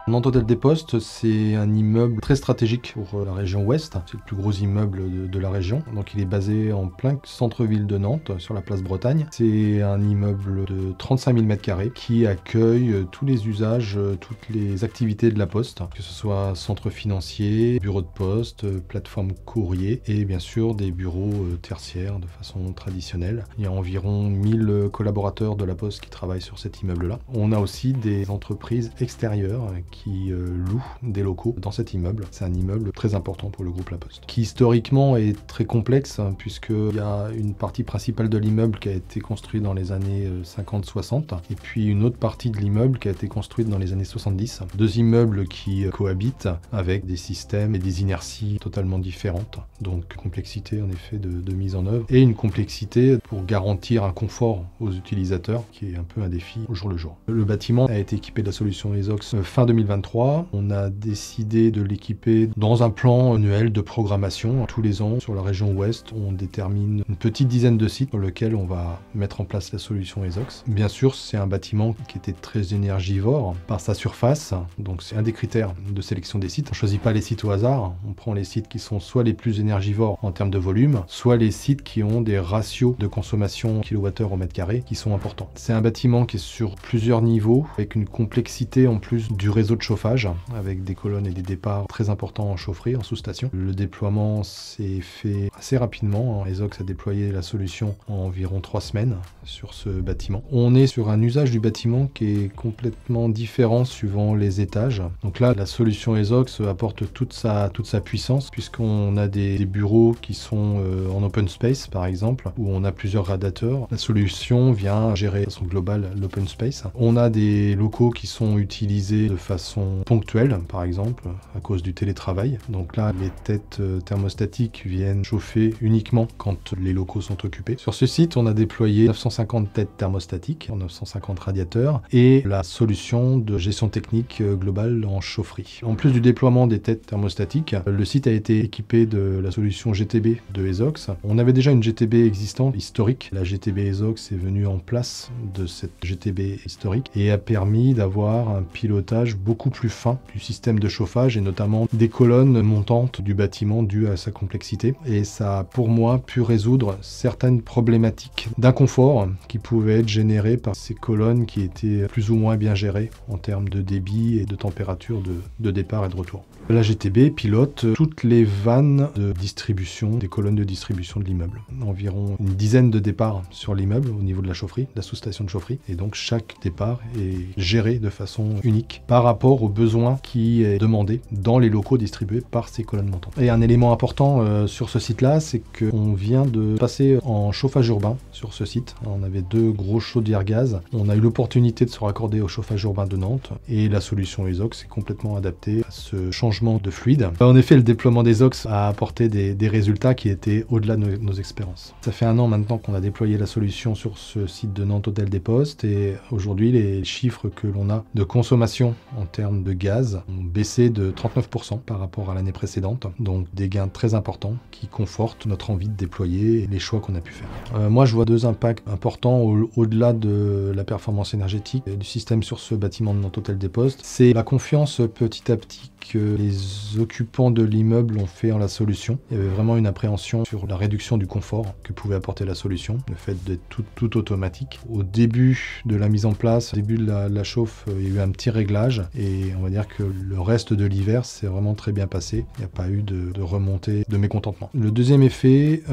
Nantes Hôtel des Postes, c'est un immeuble très stratégique pour la région ouest. C'est le plus gros immeuble de la région. Donc il est basé en plein centre-ville de Nantes, sur la place Bretagne. C'est un immeuble de 35 000 m² qui accueille tous les usages, toutes les activités de la Poste, que ce soit centre financier, bureau de poste, plateforme courrier et bien sûr des bureaux tertiaires de façon traditionnelle. Il y a environ 1000 collaborateurs de la Poste qui travaillent sur cet immeuble-là. On a aussi des entreprises extérieures qui louent des locaux dans cet immeuble. C'est un immeuble très important pour le groupe La Poste, qui historiquement est très complexe, puisqu'il y a une partie principale de l'immeuble qui a été construite dans les années 50-60, et puis une autre partie de l'immeuble qui a été construite dans les années 70. Deux immeubles qui cohabitent avec des systèmes et des inerties totalement différentes. Donc complexité en effet de mise en œuvre, et une complexité pour garantir un confort aux utilisateurs, qui est un peu un défi au jour le jour. Le bâtiment a été équipé de la solution ESOX fin 2023. On a décidé de l'équiper dans un plan annuel de programmation. Tous les ans, sur la région ouest, on détermine une petite dizaine de sites sur lesquels on va mettre en place la solution ESOX. Bien sûr, c'est un bâtiment qui était très énergivore par sa surface, donc c'est un des critères de sélection des sites. On ne choisit pas les sites au hasard, on prend les sites qui sont soit les plus énergivores en termes de volume, soit les sites qui ont des ratios de consommation kWh au mètre carré qui sont importants. C'est un bâtiment qui est sur plusieurs niveaux, avec une complexité en plus du réseau de chauffage, avec des colonnes et des départs très importants en chaufferie, en sous-station. Le déploiement s'est fait assez rapidement. ESOX a déployé la solution en environ 3 semaines sur ce bâtiment. On est sur un usage du bâtiment qui est complètement différent suivant les étages. Donc là, la solution ESOX apporte toute sa puissance, puisqu'on a des bureaux qui sont en open space, par exemple, où on a plusieurs radiateurs. La solution vient gérer de façon globale l'open space. On a des locaux qui sont utilisés de façon ponctuelle, par exemple, à cause du télétravail. Donc là, les têtes thermostatiques viennent chauffer uniquement quand les locaux sont occupés. Sur ce site, on a déployé 950 têtes thermostatiques, 950 radiateurs, et la solution de gestion technique globale en chaufferie. En plus du déploiement des têtes thermostatiques, le site a été équipé de la solution GTB de ESOX. On avait déjà une GTB existante, historique. La GTB ESOX est venue en place de cette GTB historique et a permis d'avoir un pilotage beaucoup plus fin du système de chauffage, et notamment des colonnes montantes du bâtiment dues à sa complexité. Et ça a pour moi pu résoudre certaines problématiques d'inconfort qui pouvaient être générées par ces colonnes qui étaient plus ou moins bien gérées en termes de débit et de température de départ et de retour. La GTB pilote toutes les vannes de distribution, des colonnes de distribution de l'immeuble. Environ une dizaine de départs sur l'immeuble au niveau de la chaufferie, de la sous-station de chaufferie, et donc chaque départ est géré de façon unique par rapport aux besoins qui est demandé dans les locaux distribués par ces colonnes montantes. Et un élément important sur ce site-là, c'est qu'on vient de passer en chauffage urbain sur ce site. On avait 2 gros chaudières gaz. On a eu l'opportunité de se raccorder au chauffage urbain de Nantes, et la solution ESOX est complètement adaptée à ce changement de fluide. En effet, le déploiement d'ESOX a apporté des résultats qui étaient au-delà de nos espérances. Ça fait 1 an maintenant qu'on a déployé la solution sur ce site de Nantes Hôtel des Postes, et aujourd'hui, les chiffres que l'on a de consommation en termes de gaz ont baissé de 39% par rapport à l'année précédente. Donc des gains très importants qui confortent notre envie de déployer les choix qu'on a pu faire. Moi, je vois 2 impacts importants au-delà de la performance énergétique du système sur ce bâtiment de Nantes Hôtel des Postes. C'est la confiance petit à petit que les occupants de l'immeuble ont fait en la solution. Il y avait vraiment une appréhension sur la réduction du confort que pouvait apporter la solution, le fait d'être tout automatique. Au début de la mise en place, au début de la chauffe, il y a eu un petit réglage, et on va dire que le reste de l'hiver s'est vraiment très bien passé. Il n'y a pas eu de remontée de mécontentement. Le deuxième effet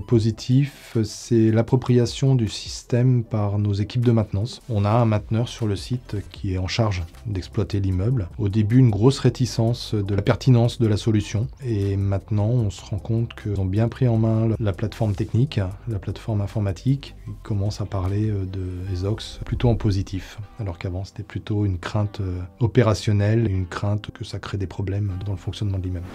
positif, c'est l'appropriation du système par nos équipes de maintenance. On a un mainteneur sur le site qui est en charge d'exploiter l'immeuble. Au début, une grosse réticence de la pertinence de la solution, et maintenant on se rend compte qu'ils ont bien pris en main la plateforme technique, la plateforme informatique. Ils commencent à parler de ESOX plutôt en positif, alors qu'avant c'était plutôt une crainte opérationnelle, une crainte que ça crée des problèmes dans le fonctionnement de l'immeuble.